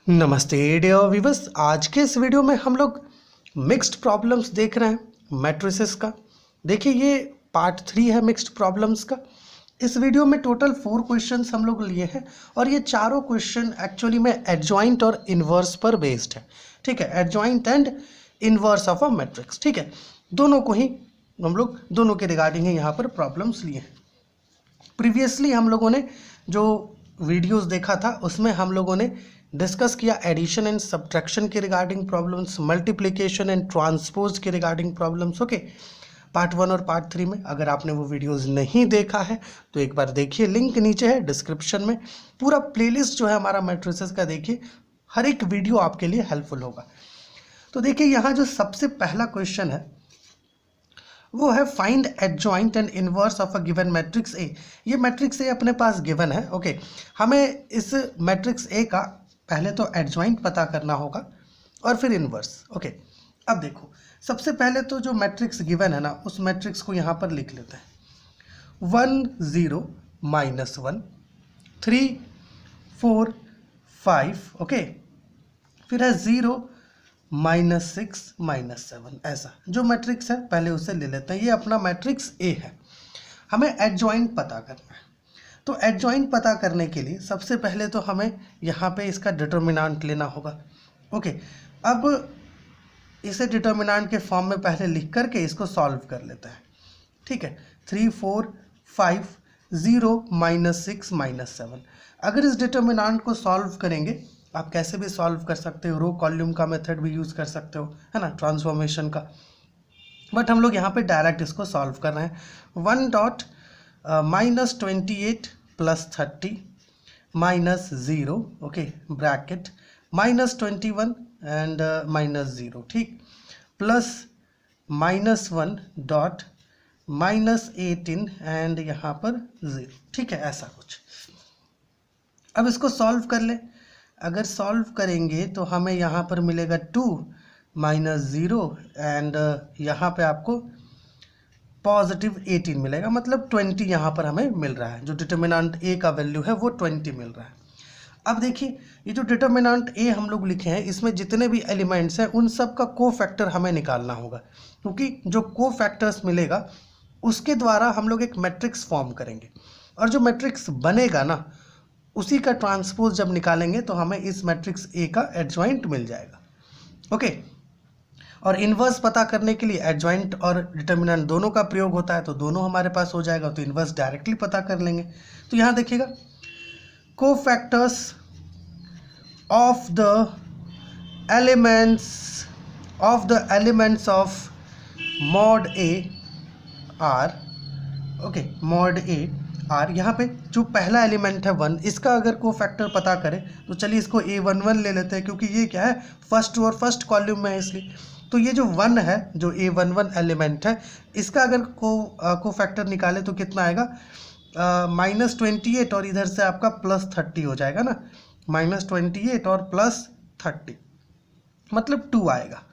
नमस्ते dear viewers. आज के इस वीडियो में हम लोग मिक्स्ड प्रॉब्लम्स देख रहे हैं मैट्रिसेस का। देखिए ये पार्ट 3 है मिक्स्ड प्रॉब्लम्स का। इस वीडियो में टोटल 4 क्वेश्चंस हम लोग लिए हैं और ये चारों क्वेश्चन एक्चुअली में एडजॉइंट और इन्वर्स पर बेस्ड है। ठीक है, adjoint and inverse of a matrix. ठीक है, दोनों को ही हम लोग दोनों के रिगार्डिंग ही यहाँ पर प्रॉब्लम्स लिए हैं। प्रीवियसली हम लोगों ने जो वीडियोस देखा था उसमें हम लोगों ने डिस्कस किया एडिशन एंड सब्ट्रैक्शन के regarding problems, multiplication and transpose के रिगार्डिंग प्रॉब्लम्स। ओके, पार्ट 1 और पार्ट 3 में अगर आपने वो वीडियोस नहीं देखा है तो एक बार देखिए, लिंक नीचे है डिस्क्रिप्शन में। पूरा प्लेलिस्ट जो है हमारा मैट्रिसेस का देखिए, हर एक वीडियो आपके लिए हेल्पफुल होगा। तो देखिए यहाँ जो सबसे पहला क्वेश्चन है वो है find adjoint and inverse of a given matrix A. ये मैट्रिक्स ए अपने पास गिवन है। ओके, हमें इस मैट्रिक्स ए का पहले तो एडजॉइंट पता करना होगा और फिर इनवर्स। ओके, अब देखो सबसे पहले तो जो मैट्रिक्स गिवन है ना उस मैट्रिक्स को यहाँ पर लिख लेते हैं। 1 0 -1 3 4 5। ओके, फिर है 0 -6 -7। ऐसा जो मैट्रिक्स है पहले उसे ले लेते हैं। ये अपना मैट्रिक्स ए है, हमें एडजॉइंट पता करना है। तो एडजॉइंट पता करने के लिए सबसे पहले तो हमें यहाँ पे इसका डिटर्मिनेंट लेना होगा। ओके, अब इसे डिटर्मिनेंट के फॉर्म में पहले लिख करके इसको सॉल्व कर लेते हैं। ठीक है, 3 4 5 0 -6 -7। अगर इस डिटर्मिनेंट को सॉल्व करेंगे, आप कैसे भी सॉल्व कर सकते हो, रो कॉलम का मेथड भी यूज़ कर सकते हो, है ना, ट्रांसफॉर्मेशन का। बट हम लोग यहाँ पे डायरेक्ट इसको सॉल्व कर रहे हैं। 1 डॉट -28 + 30 -0। Okay, bracket -21 and -0। ठीक, प्लस -1 डॉट -18 एंड यहाँ पर 0। ठीक है, ऐसा कुछ। अब इसको सॉल्व कर ले। अगर सॉल्व करेंगे तो हमें यहाँ पर मिलेगा 2 -0 एंड यहाँ पे आपको +18 मिलेगा, मतलब 20 यहाँ पर हमें मिल रहा है। जो डिटर्मिनेंट ए का वैल्यू है वो 20 मिल रहा है। अब देखिए ये जो डिटर्मिनेंट ए हम लोग लिखे हैं इसमें जितने भी एलिमेंट्स हैं उन सब का कोफैक्टर हमें निकालना होगा, क्योंकि जो कोफैक्टर्स मिलेगा उसके द्वारा हम लोग एक मैट्रिक्स फॉर्म करेंगे और जो मैट्रिक्स बनेगा ना उसी का ट्रांसपोज जब निकालेंगे तो हमें इस मैट्रिक्स ए का एडजॉइंट मिल जाएगा। ओके, और इन्वर्स पता करने के लिए एडजॉइंट और डिटर्मिनेंट दोनों का प्रयोग होता है, तो दोनों हमारे पास हो जाएगा, तो इन्वर्स डायरेक्टली पता कर लेंगे। तो यहाँ देखिएगा cofactors of the elements of mod A R. Okay, mod A R, यहाँ पे जो पहला एलिमेंट है 1, इसका अगर कोफैक्टर पता करें तो चलिए इसको A11 ले लेते हैं, क्योंकि ये क्या है फर्स्ट और फर्स्ट कॉलम में है इसलिए। तो ये जो 1 है, जो A11 एलिमेंट है, इसका अगर कोफैक्टर निकाले तो कितना आएगा, -28 और इधर से आपका +30 हो जाएगा ना, -28 और +30 मतलब 2 आएगा।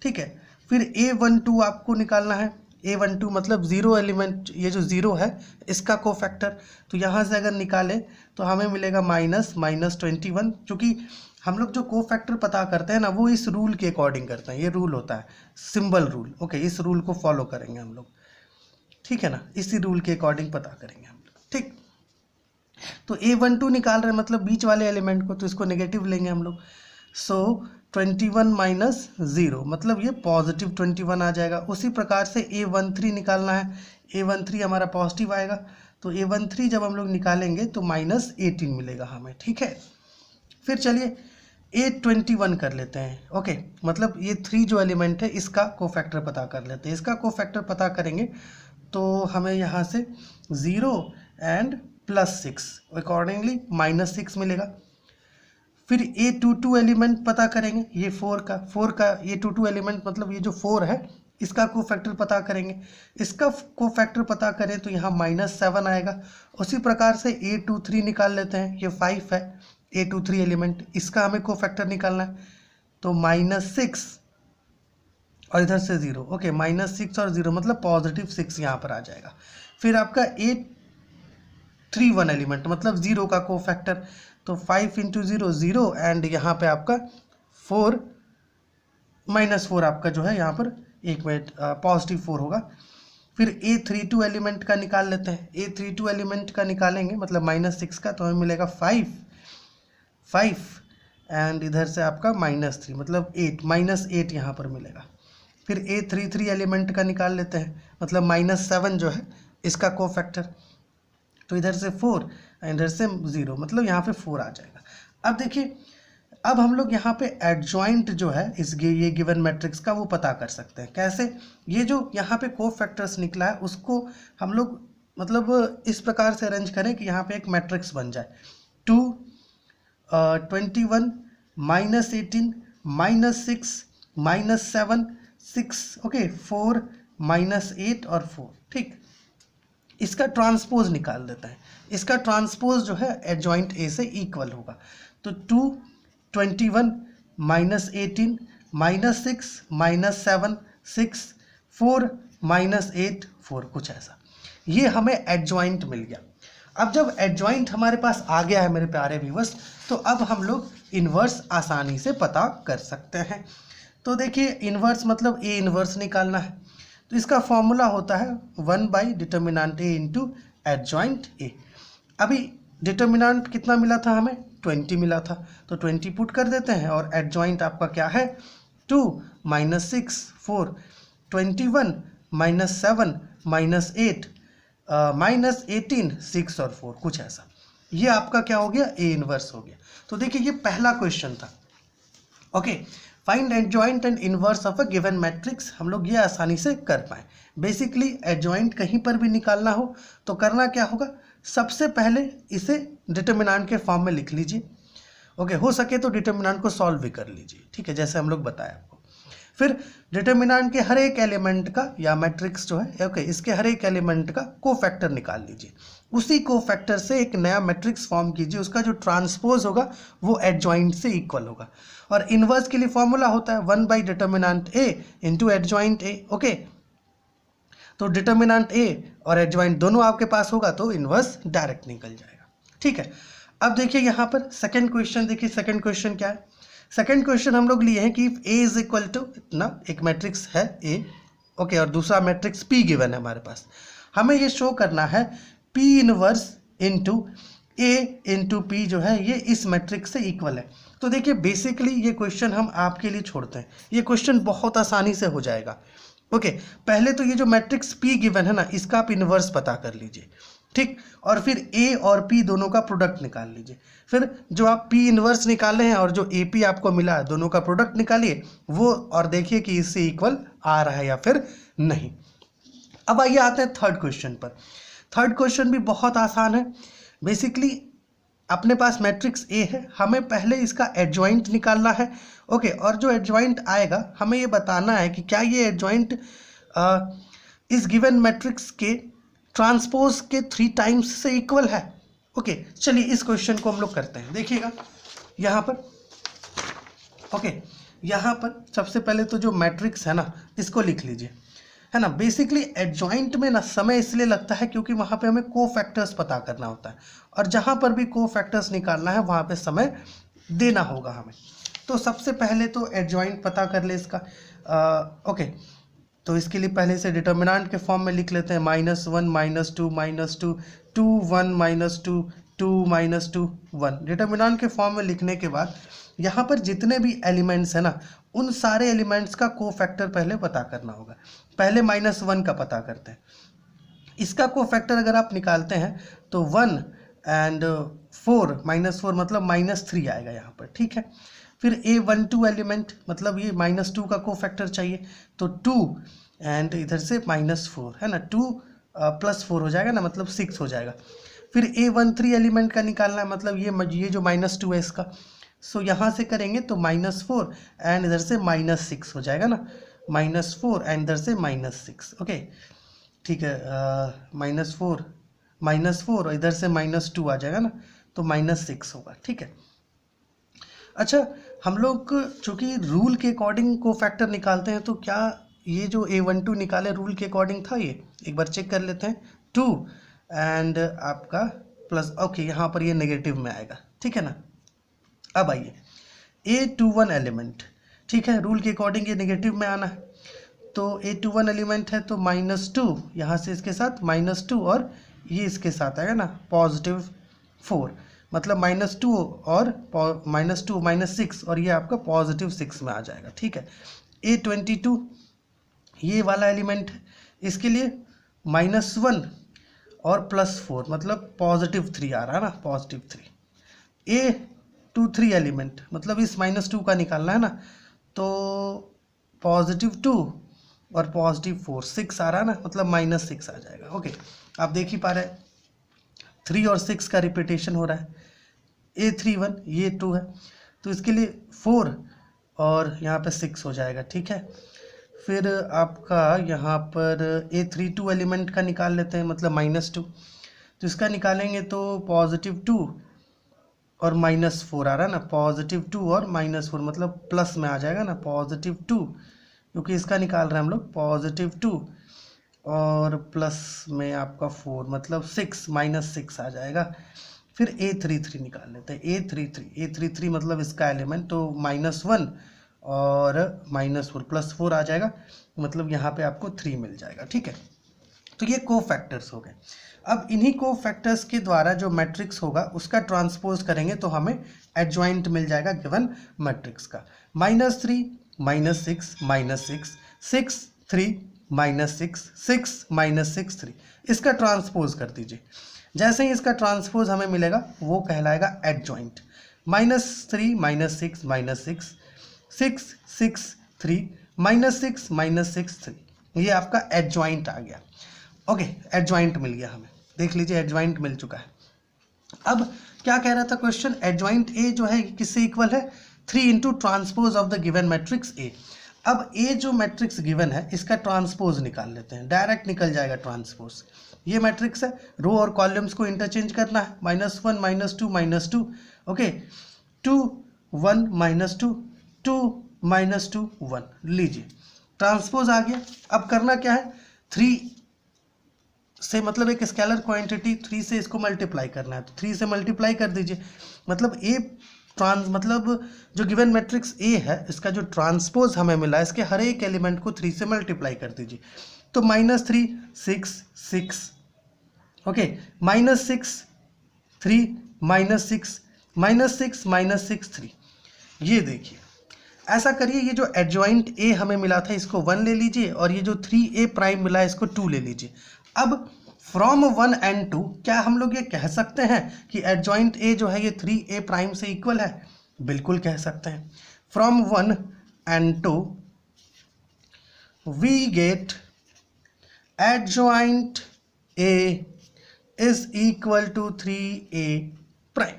ठीक है, फिर A12 आपको निकालना है। A12 मतलब 0 एलिमेंट, ये जो 0 है इसका कोफैक्टर, तो यहाँ से अगर निकाले तो हमें मिलेगा -21, क्योंकि हम लोग जो कोफैक्टर पता करते हैं ना वो इस रूल के अकॉर्डिंग करते हैं। ये रूल होता है सिंबल रूल। ओके, इस रूल को फॉलो करेंगे हम लोग, ठीक है ना, इसी रूल के अकॉर्डिंग पता करेंगे हम लोग। ठीक, तो A12 निकाल रहे हैं मतलब बीच वाले एलिमेंट को, तो इसको नेगेटिव लेंगे हम लोग। सो 21 - 0 मतलब ये +21 आ जाएगा। उसी प्रकार से A13 निकालना है। A13 हमारा पॉजिटिव आएगा, तो A13 जब हम लोग निकालेंगे तो -18 मिलेगा हमें। ठीक है, फिर चलिए A21 कर लेते हैं। ओके, मतलब ये 3 जो एलिमेंट है इसका कोफैक्टर पता कर लेते हैं। इसका कोफैक्टर पता करेंगे तो हमें यहाँ से 0 एंड +6 अकॉर्डिंगली -6 मिलेगा। फिर A22 एलिमेंट पता करेंगे, ये 4 का A22 एलिमेंट मतलब ये जो 4 है इसका कोफैक्टर पता करेंगे। इसका कोफैक्टर पता करें तो यहाँ -7 आएगा। उसी प्रकार से A23 निकाल लेते हैं, ये 5 है A23 एलिमेंट, इसका हमें कोफैक्टर निकालना है, तो -6 और इधर से 0। ओके, -6 और 0 मतलब +6 यहाँ पर आ जाएगा। फिर आपका A31 एलिमेंट मतलब 0 का कोफैक्टर, तो 5 इंटू 0 0 एंड यहाँ पे आपका 4 -4 आपका जो है यहाँ पर एक मिनट +4 होगा। फिर A32 एलिमेंट का निकाल लेते हैं। A32 एलिमेंट का निकालेंगे मतलब -6 का, तो हमें मिलेगा 5 एंड इधर से आपका -3 मतलब 8 -8 यहाँ पर मिलेगा। फिर A33 एलिमेंट का निकाल लेते हैं मतलब -7 जो है इसका कोफैक्टर, तो इधर से 4 इधर से 0 मतलब यहाँ पे 4 आ जाएगा। अब देखिए, अब हम लोग यहाँ पे एडजॉइंट जो है इस ये गिवन मैट्रिक्स का वो पता कर सकते हैं। कैसे? ये जो यहाँ पे कोफैक्टर्स निकला है उसको हम लोग मतलब इस प्रकार से अरेंज करें कि यहाँ पे एक मैट्रिक्स बन जाए 2 21 -18 -6 -7 6 ओके 4 -8 और 4। ठीक, इसका ट्रांसपोज निकाल देता है। इसका ट्रांसपोज जो है एडजॉइंट ए से इक्वल होगा। तो 2 21 -18 -6 -7 6 4 -8 4 कुछ ऐसा, ये हमें एडजॉइंट मिल गया। अब जब एडजॉइंट हमारे पास आ गया है मेरे प्यारे व्यूअर्स, तो अब हम लोग इन्वर्स आसानी से पता कर सकते हैं। तो देखिए, इन्वर्स मतलब ए इन्वर्स निकालना है, तो इसका फॉर्मूला होता है 1 determinant A into adjoint A. अभी डिटर्मिनेंट कितना मिला था हमें? 20 मिला था, तो 20 पुट कर देते हैं और एडजॉइंट आपका क्या है? 2 -6 4 21 -7 -8 -18 6 और 4 कुछ ऐसा, ये आपका क्या हो गया? ए इनवर्स हो गया। तो देखिए, ये पहला क्वेश्चन था। Okay, find adjoint and inverse of a given matrix, हम लोग ये आसानी से कर पाए। बेसिकली एडजॉइंट कहीं पर भी निकालना हो तो करना क्या होगा? सबसे पहले इसे डिटर्मिनेंट के फॉर्म में लिख लीजिए। ओके, हो सके तो डिटर्मिनेंट को सॉल्व भी कर लीजिए, ठीक है, जैसे हम लोग बताया आपको। फिर डिटर्मिनेंट के हर एक एलिमेंट का या मैट्रिक्स जो है ओके इसके हर एक एलिमेंट का कोफैक्टर निकाल लीजिए। उसी कोफैक्टर से एक नया मैट्रिक्स फॉर्म कीजिए, उसका जो ट्रांसपोज होगा वो एडजॉइंट से इक्वल होगा। और इनवर्स के लिए फॉर्मूला होता है 1 determinant A into adjoint A. Okay, तो डिटर्मिनेंट ए और एडजॉइंट दोनों आपके पास होगा तो इनवर्स डायरेक्ट निकल जाएगा। ठीक है, अब देखिए यहाँ पर सेकंड क्वेश्चन, देखिए सेकंड क्वेश्चन क्या है। सेकंड क्वेश्चन हम लोग लिए हैं कि ए इज इक्वल टू इतना, एक मैट्रिक्स है ए ओके और दूसरा मैट्रिक्स पी गिवन है हमारे पास। हमें ये शो करना है पी इनवर्स इंटू ए इंटू पी जो है ये इस मैट्रिक्स से इक्वल है। तो देखिए बेसिकली ये क्वेश्चन हम आपके लिए छोड़ते हैं, ये क्वेश्चन बहुत आसानी से हो जाएगा। ओके, पहले तो ये जो मैट्रिक्स पी गिवन है ना इसका आप इनवर्स पता कर लीजिए, ठीक, और फिर ए और पी दोनों का प्रोडक्ट निकाल लीजिए। फिर जो आप पी इनवर्स निकाले हैं और जो ए पी आपको मिला है दोनों का प्रोडक्ट निकालिए वो, और देखिए कि इससे इक्वल आ रहा है या फिर नहीं। अब आइए आते हैं थर्ड क्वेश्चन पर। थर्ड क्वेश्चन भी बहुत आसान है। बेसिकली अपने पास मैट्रिक्स ए है, हमें पहले इसका एडजॉइंट निकालना है। ओके, और जो एडजॉइंट आएगा हमें ये बताना है कि क्या ये एडजॉइंट इस गिवन मैट्रिक्स के ट्रांसपोज के 3 टाइम्स से इक्वल है। ओके, चलिए इस क्वेश्चन को हम लोग करते हैं। देखिएगा यहाँ पर ओके, यहाँ पर सबसे पहले तो जो मैट्रिक्स है ना इसको लिख लीजिए, है ना। बेसिकली एडजॉइंट में ना समय इसलिए लगता है क्योंकि वहाँ पे हमें कोफैक्टर्स पता करना होता है, और जहाँ पर भी कोफैक्टर्स निकालना है वहाँ पे समय देना होगा हमें। तो सबसे पहले तो एडजॉइंट पता कर ले इसका। ओके, तो इसके लिए पहले से डिटर्मिनेंट के फॉर्म में लिख लेते हैं -1 -2 -2 2 1 -2 2 -2 1। डिटर्मिनेंट के फॉर्म में लिखने के बाद यहाँ पर जितने भी एलिमेंट्स हैं ना उन सारे एलिमेंट्स का कोफैक्टर पहले पता करना होगा। पहले -1 का पता करते हैं। इसका कोफैक्टर अगर आप निकालते हैं तो 1 एंड 4 -4 मतलब -3 आएगा यहाँ पर, ठीक है। फिर A12 एलिमेंट मतलब ये -2 का कोफैक्टर चाहिए, तो 2 एंड इधर से -4 है ना, 2 + 4 हो जाएगा ना, मतलब 6 हो जाएगा। फिर A13 एलिमेंट का निकालना है, मतलब ये जो -2 है इसका, सो यहाँ से करेंगे तो -4 एंड इधर से -6 हो जाएगा ना, -4 एंड इधर से -6। ओके, ठीक है, -4 और इधर से -2 आ जाएगा ना, तो -6 होगा, ठीक है। अच्छा, हम लोग चूँकि रूल के अकॉर्डिंग कोफैक्टर निकालते हैं, तो क्या ये जो A12 निकाले रूल के अकॉर्डिंग था? ये एक बार चेक कर लेते हैं। 2 एंड आपका प्लस, ओके यहाँ पर ये नेगेटिव में आएगा, ठीक है ना। अब आइए A21 एलिमेंट, ठीक है, रूल के अकॉर्डिंग ये नेगेटिव में आना है, तो A21 एलिमेंट है तो -2 यहाँ से इसके साथ -2 और ये इसके साथ आएगा ना +4, मतलब -2 और -2 -6 और ये आपका +6 में आ जाएगा, ठीक है। A22 ये वाला एलिमेंट है, इसके लिए -1 और +4 मतलब +3 आ रहा है ना, +3। A23 एलिमेंट मतलब इस -2 का निकालना है ना, तो +2 और +4 6 आ रहा है ना, मतलब -6 आ जाएगा। ओके, आप देख ही पा रहे हैं 3 और 6 का रिपीटेशन हो रहा है। A31 ये 2 है तो इसके लिए 4 और यहाँ पे 6 हो जाएगा, ठीक है। फिर आपका यहाँ पर A32 एलिमेंट का निकाल लेते हैं, मतलब -2, तो इसका निकालेंगे तो +2 और -4 आ रहा है ना, +2 और -4 मतलब प्लस में आ जाएगा ना, +2 क्योंकि इसका निकाल रहे हैं हम लोग, +2 और प्लस में आपका 4 मतलब 6 -6 आ जाएगा। फिर A33 निकाल लेते हैं, A33 मतलब इसका एलिमेंट, तो -1 और -4 +4 आ जाएगा, मतलब यहाँ पे आपको 3 मिल जाएगा, ठीक है। तो ये कोफैक्टर्स हो गए। अब इन्हीं कोफैक्टर्स के द्वारा जो मैट्रिक्स होगा उसका ट्रांसपोज करेंगे तो हमें एडजॉइंट मिल जाएगा गिवन मैट्रिक्स का। -3 -6 -6 6 3 -6 6 -6 3, इसका ट्रांसपोज कर दीजिए। जैसे ही इसका ट्रांसपोज हमें मिलेगा वो कहलाएगा एडजॉइंट। -3 -6 -6 6 6 3 -6 -6 3, ये आपका एडजॉइंट आ गया। ओके, एडजॉइंट मिल गया हमें, देख लीजिए एडजॉइंट मिल चुका है। अब क्या कह रहा था क्वेश्चन, एडजॉइंट ए जो है किससे इक्वल है, 3 into transpose of the given matrix A. अब ए जो मैट्रिक्स गिवन है इसका ट्रांसपोज निकाल लेते हैं, डायरेक्ट निकल जाएगा ट्रांसपोज। ये मैट्रिक्स है, रो और कॉलम्स को इंटरचेंज करना है, -1 -2 -2, ओके, 2 1 -2 2 -2 1, लीजिए ट्रांसपोज आ गया। अब करना क्या है, 3 से मतलब एक स्केलर क्वांटिटी 3 से इसको मल्टीप्लाई करना है, तो 3 से मल्टीप्लाई कर दीजिए, मतलब ए मतलब जो गिवन मैट्रिक्स ए है इसका जो ट्रांसपोज हमें मिला है इसके हर एक एलिमेंट को 3 से मल्टीप्लाई कर दीजिए, तो -3 6 6, ओके, -6 3 -6 -6 -6 3। ये देखिए ऐसा करिए, ये जो एडजॉइंट ए हमें मिला था इसको 1 ले लीजिए और ये जो 3a प्राइम मिला है इसको 2 ले लीजिए। अब फ्रॉम 1 and 2 क्या हम लोग ये कह सकते हैं कि एडजॉइंट ए जो है ये 3a प्राइम से इक्वल है, बिल्कुल कह सकते हैं। From 1 and 2 we get adjoint A is equal to 3a prime,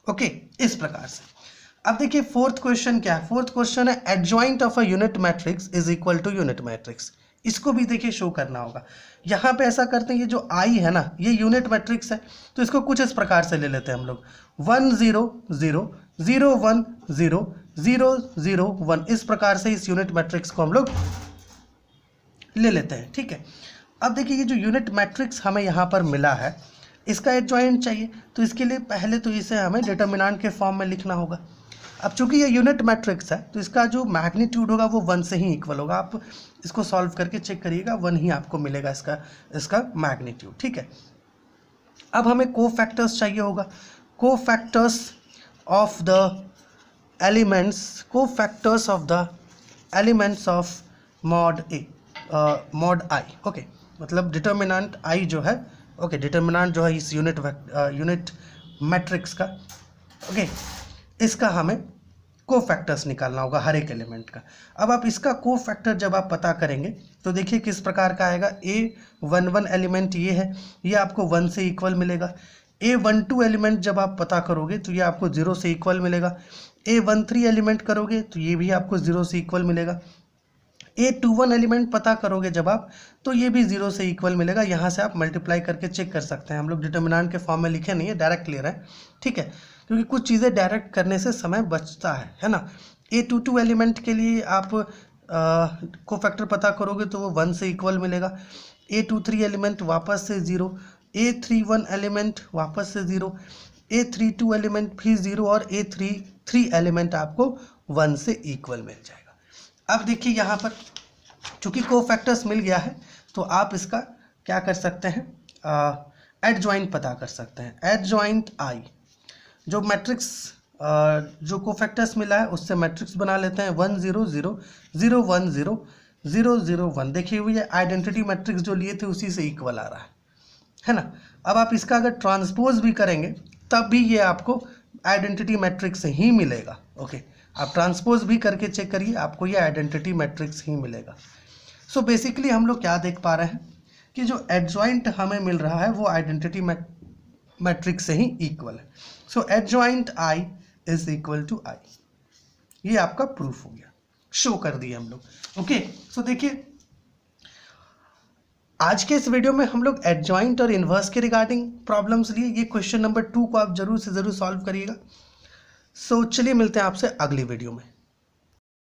okay, इस प्रकार से। अब देखिए फोर्थ क्वेश्चन क्या है, फोर्थ क्वेश्चन है adjoint of a unit matrix is equal to unit matrix. इसको भी देखिए शो करना होगा। यहाँ पे ऐसा करते हैं, ये जो आई है ना ये यूनिट मैट्रिक्स है, तो इसको कुछ इस प्रकार से ले लेते हैं हम लोग, 1 0 0 0 1 0 0 0 1, इस प्रकार से इस यूनिट मैट्रिक्स को हम लोग ले लेते हैं, ठीक है। अब देखिए ये जो यूनिट मैट्रिक्स हमें यहाँ पर मिला है इसका एडजॉइंट चाहिए, तो इसके लिए पहले तो इसे हमें डिटर्मिनेंट के फॉर्म में लिखना होगा। अब चूंकि ये यूनिट मैट्रिक्स है तो इसका जो मैग्नीट्यूड होगा वो 1 से ही इक्वल होगा। आप इसको सॉल्व करके चेक करिएगा, 1 ही आपको मिलेगा इसका मैग्नीट्यूड, ठीक है। अब हमें कोफैक्टर्स चाहिए होगा, cofactors of the elements of mod A mod I, okay, मतलब डिटर्मिनेंट आई जो है, ओके, डिटर्मिनेंट जो है इस यूनिट मैट्रिक्स का, ओके, इसका हमें कोफैक्टर्स निकालना होगा हर एक एलिमेंट का। अब आप इसका कोफैक्टर जब आप पता करेंगे तो देखिए किस प्रकार का आएगा, A11 एलिमेंट ये है, ये आपको 1 से इक्वल मिलेगा। A12 एलिमेंट जब आप पता करोगे तो ये आपको 0 से इक्वल मिलेगा। A13 एलिमेंट करोगे तो ये भी आपको 0 से इक्वल मिलेगा। A21 एलिमेंट पता करोगे जब आप तो ये भी 0 से इक्वल मिलेगा। यहाँ से आप मल्टीप्लाई करके चेक कर सकते हैं, हम लोग डिटर्मिनेंट के फॉर्म में लिखे नहीं है, डायरेक्ट ले रहे हैं, ठीक है, क्योंकि कुछ चीज़ें डायरेक्ट करने से समय बचता है ना। A22 एलिमेंट के लिए आप कोफैक्टर पता करोगे तो वो 1 से इक्वल मिलेगा। A23 एलिमेंट वापस से 0, A31 एलिमेंट वापस से 0, A3 2 एलिमेंट भी 0 और A3 3 एलिमेंट आपको 1 से इक्वल मिल जाएगा। अब देखिए यहाँ पर चूंकि कोफैक्टर्स मिल गया है तो आप इसका क्या कर सकते हैं, एडजॉइंट पता कर सकते हैं। एडजॉइंट आई, जो मैट्रिक्स जो कोफैक्टर्स मिला है उससे मैट्रिक्स बना लेते हैं 1 0 0 0 1 0 0 0 1। देखिए हुई है आइडेंटिटी मैट्रिक्स जो लिए थे उसी से इक्वल आ रहा है ना। अब आप इसका अगर ट्रांसपोज भी करेंगे तब भी ये आपको आइडेंटिटी मैट्रिक्स ही मिलेगा। ओके, आप ट्रांसपोज भी करके चेक करिए, आपको ये आइडेंटिटी मैट्रिक्स ही मिलेगा। सो बेसिकली हम लोग क्या देख पा रहे हैं कि जो एडजॉइंट हमें मिल रहा है वो आइडेंटिटी मैट्रिक्स से ही इक्वल है। So adjoint I is equal to I, ये आपका प्रूफ हो गया, शो कर दिए हम लोग। ओके, सो देखिए आज के इस वीडियो में हम लोग एडजॉइंट और इन्वर्स के रिगार्डिंग प्रॉब्लम्स लिए। ये क्वेश्चन नंबर 2 को आप जरूर से जरूर सॉल्व करिएगा। सो चलिए मिलते हैं आपसे अगली वीडियो में।